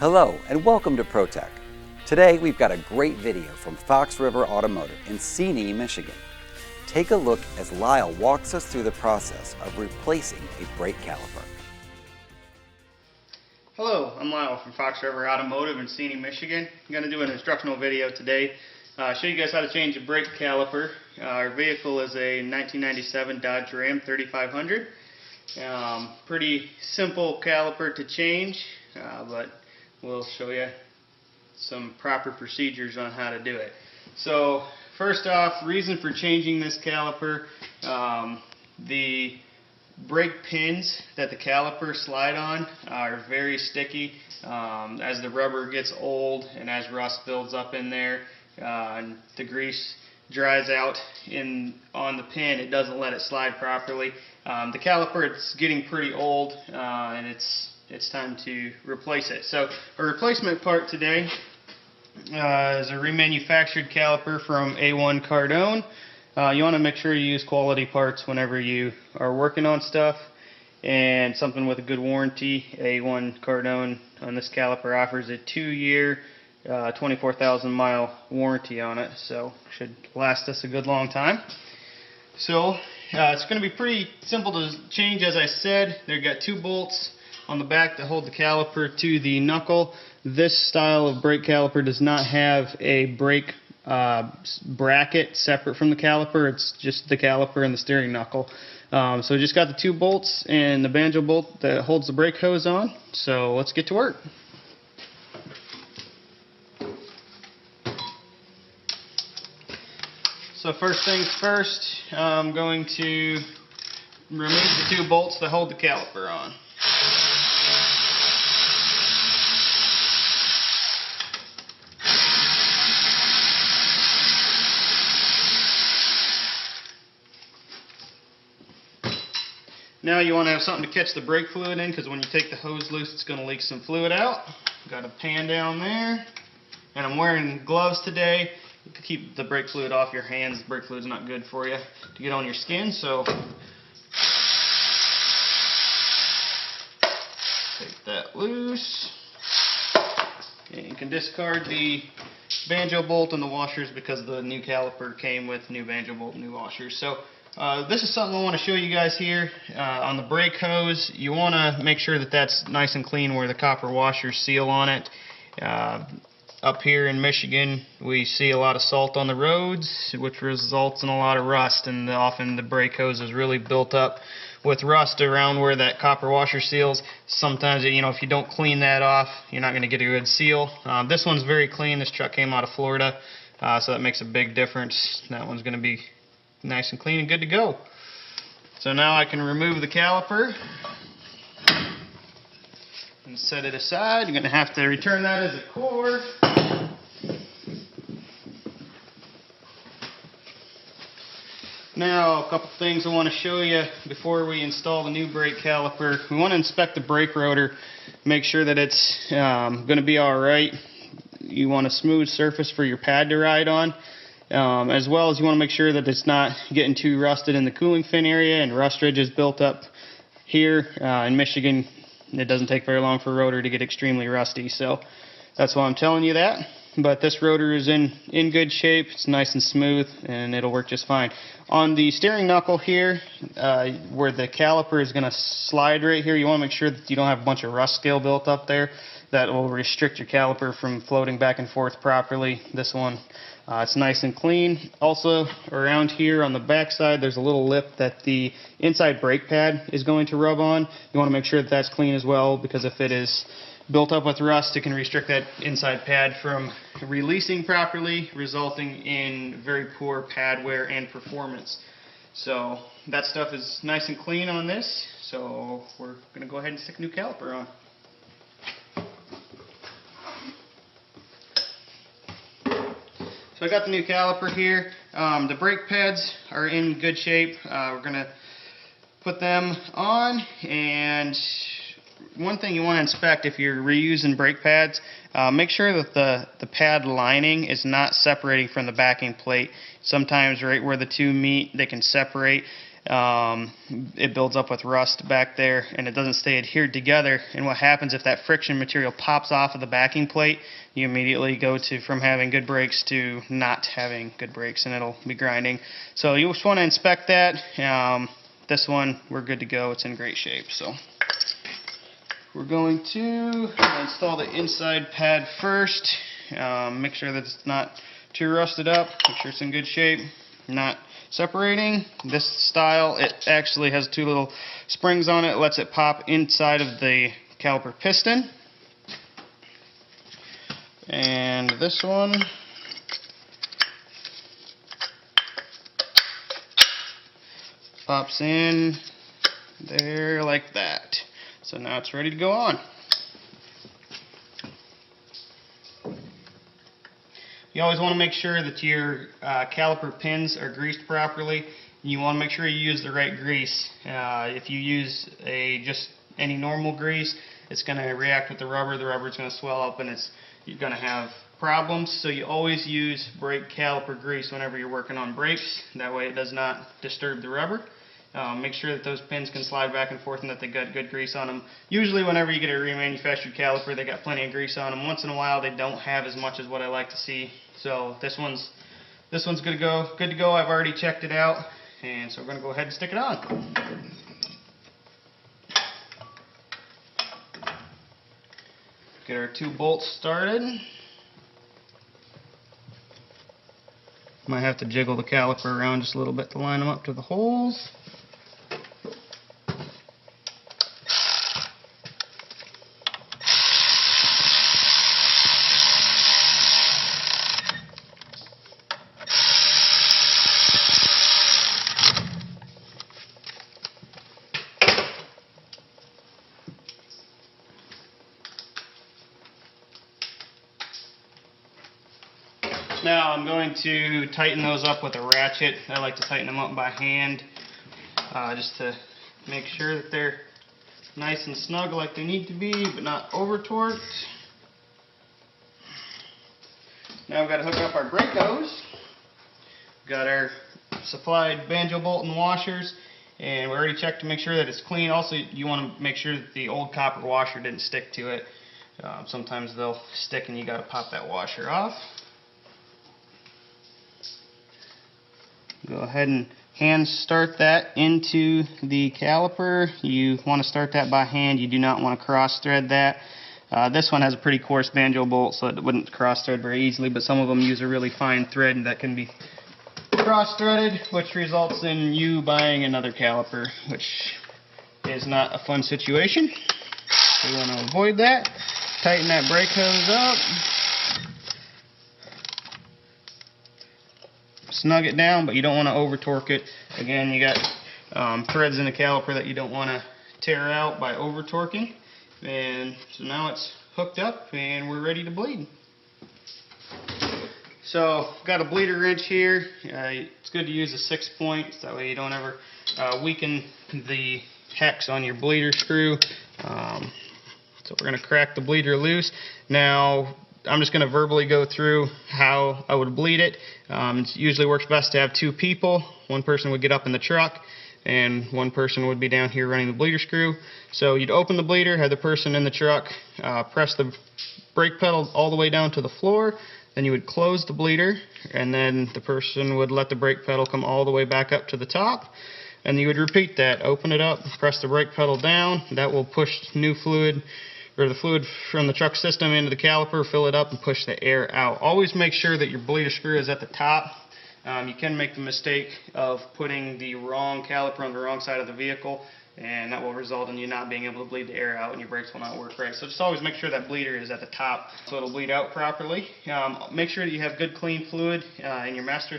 Hello and welcome to ProTech. Today we've got a great video from Fox River Automotive in Seney, Michigan. Take a look as Lyle walks us through the process of replacing a brake caliper. Hello, I'm Lyle from Fox River Automotive in Seney, Michigan. I'm going to do an instructional video today. Show you guys how to change a brake caliper. Our vehicle is a 1997 Dodge Ram 3500. Pretty simple caliper to change, but we'll show you some proper procedures on how to do it. So first off, reason for changing this caliper, the brake pins that the caliper slide on are very sticky. As the rubber gets old and as rust builds up in there and the grease dries out on the pin, it doesn't let it slide properly. The caliper, it's getting pretty old and it's time to replace it. So a replacement part today is a remanufactured caliper from A1 CARDONE. You want to make sure you use quality parts whenever you are working on stuff, and something with a good warranty. A1 CARDONE on this caliper offers a 2-year 24,000 mile warranty on it, so should last us a good long time. So it's going to be pretty simple to change. As I said, they've got 2 bolts on the back to hold the caliper to the knuckle. This style of brake caliper does not have a brake bracket separate from the caliper. It's just the caliper and the steering knuckle. So we just got the 2 bolts and the banjo bolt that holds the brake hose on. So let's get to work. So first things first, I'm going to remove the 2 bolts that hold the caliper on. Now you want to have something to catch the brake fluid in, because when you take the hose loose it's going to leak some fluid out. Got a pan down there, and I'm wearing gloves today to keep the brake fluid off your hands. The brake fluid's not good for you to get on your skin, so take that loose. And you can discard the banjo bolt and the washers, because the new caliper came with new banjo bolt and new washers. So this is something I want to show you guys here. On the brake hose, you want to make sure that that's nice and clean where the copper washers seal on it. Up here in Michigan, we see a lot of salt on the roads, which results in a lot of rust, and often the brake hose is really built up with rust around where that copper washer seals. Sometimes, if you don't clean that off, you're not going to get a good seal. This one's very clean. This truck came out of Florida, so that makes a big difference. That one's going to be nice and clean and good to go. So now I can remove the caliper and set it aside. You're going to have to return that as a cord. Now, a couple things I want to show you before we install the new brake caliper. We want to inspect the brake rotor, make sure that it's going to be alright. You want a smooth surface for your pad to ride on. As well as you want to make sure that it's not getting too rusted in the cooling fin area and rust ridges built up here. In Michigan, it doesn't take very long for a rotor to get extremely rusty, so that's why I'm telling you that. But this rotor is in good shape. It's nice and smooth, and it'll work just fine. On the steering knuckle here, where the caliper is going to slide right here, you want to make sure that you don't have a bunch of rust scale built up there. That will restrict your caliper from floating back and forth properly. This one, it's nice and clean. Also, around here on the back side, there's a little lip that the inside brake pad is going to rub on. You want to make sure that that's clean as well, because if it is built up with rust, it can restrict that inside pad from releasing properly, resulting in very poor pad wear and performance. So that stuff is nice and clean on this, so we're going to go ahead and stick a new caliper on. So I got the new caliper here. The brake pads are in good shape. We're going to put them on, and one thing you want to inspect if you're reusing brake pads, make sure that the pad lining is not separating from the backing plate. Sometimes right where the two meet, they can separate. it builds up with rust back there and it doesn't stay adhered together. And what happens if that friction material pops off of the backing plate, you immediately go from having good brakes to not having good brakes, and it'll be grinding. So you just want to inspect that. This one, we're good to go. It's in great shape. So we're going to install the inside pad first. Make sure that it's not too rusted up. Make sure it's in good shape. Not separating. This style, it actually has two little springs on it. It lets it pop inside of the caliper piston. And this one, pops in there like that. So now it's ready to go on. You always want to make sure that your caliper pins are greased properly. You want to make sure you use the right grease. If you use just any normal grease, it's going to react with the rubber. The rubber is going to swell up and you're going to have problems. So you always use brake caliper grease whenever you're working on brakes. That way it does not disturb the rubber. Make sure that those pins can slide back and forth and that they got good grease on them. Usually whenever you get a remanufactured caliper, they got plenty of grease on them. Once in a while they don't have as much as what I like to see. So this one's good to go. Good to go. I've already checked it out, and so we're going to go ahead and stick it on. Get our two bolts started. Might have to jiggle the caliper around just a little bit to line them up to the holes. Now I'm going to tighten those up with a ratchet. I like to tighten them up by hand just to make sure that they're nice and snug like they need to be, but not over torqued. Now we've got to hook up our brake hose. We've got our supplied banjo bolt and washers, and we already checked to make sure that it's clean. Also, you want to make sure that the old copper washer didn't stick to it. Sometimes they'll stick and you got to pop that washer off. Go ahead and hand start that into the caliper. You want to start that by hand. You do not want to cross thread that. This one has a pretty coarse banjo bolt, so it wouldn't cross thread very easily, but some of them use a really fine thread that can be cross threaded, which results in you buying another caliper, which is not a fun situation. So we want to avoid that. Tighten that brake hose up. Snug it down, but you don't want to over torque it. Again, you got threads in the caliper that you don't want to tear out by over torquing. And so now it's hooked up and we're ready to bleed. So got a bleeder wrench here. It's good to use a 6-point, so that way you don't ever weaken the hex on your bleeder screw. So we're going to crack the bleeder loose. Now I'm just going to verbally go through how I would bleed it. It usually works best to have two people. One person would get up in the truck and one person would be down here running the bleeder screw. So you'd open the bleeder, have the person in the truck press the brake pedal all the way down to the floor. Then you would close the bleeder, and then the person would let the brake pedal come all the way back up to the top. And you would repeat that. Open it up, press the brake pedal down. That will push new fluid, or the fluid from the truck system into the caliper, fill it up, and push the air out. Always make sure that your bleeder screw is at the top. You can make the mistake of putting the wrong caliper on the wrong side of the vehicle, and that will result in you not being able to bleed the air out and your brakes will not work right. So just always make sure that bleeder is at the top so it'll bleed out properly. Make sure that you have good clean fluid in your master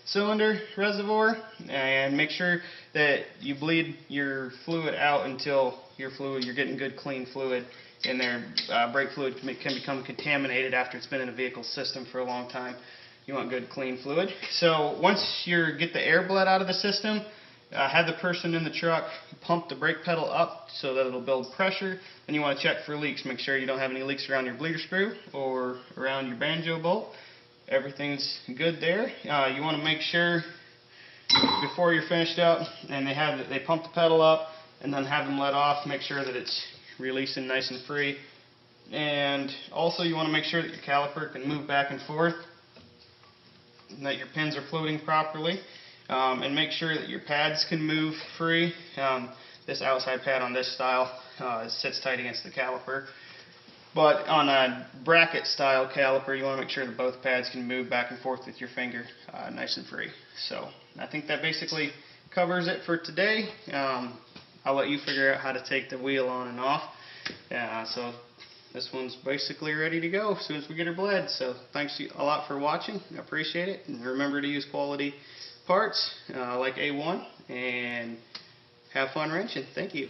cylinder reservoir, and make sure that you bleed your fluid out until you're getting good clean fluid in there. Brake fluid can become contaminated after it's been in a vehicle system for a long time. You want good clean fluid. So once you get the air bled out of the system, have the person in the truck pump the brake pedal up so that it'll build pressure. Then you want to check for leaks. Make sure you don't have any leaks around your bleeder screw or around your banjo bolt. Everything's good there. You want to make sure before you're finished up, and they pump the pedal up and then have them let off. Make sure that it's releasing nice and free. And also you want to make sure that your caliper can move back and forth, and that your pins are floating properly, and make sure that your pads can move free. This outside pad on this style sits tight against the caliper, but on a bracket style caliper you want to make sure that both pads can move back and forth with your finger nice and free. So I think that basically covers it for today. I'll let you figure out how to take the wheel on and off. So this one's basically ready to go as soon as we get her bled. So thanks a lot for watching. I appreciate it. And remember to use quality parts like A1, and have fun wrenching. Thank you.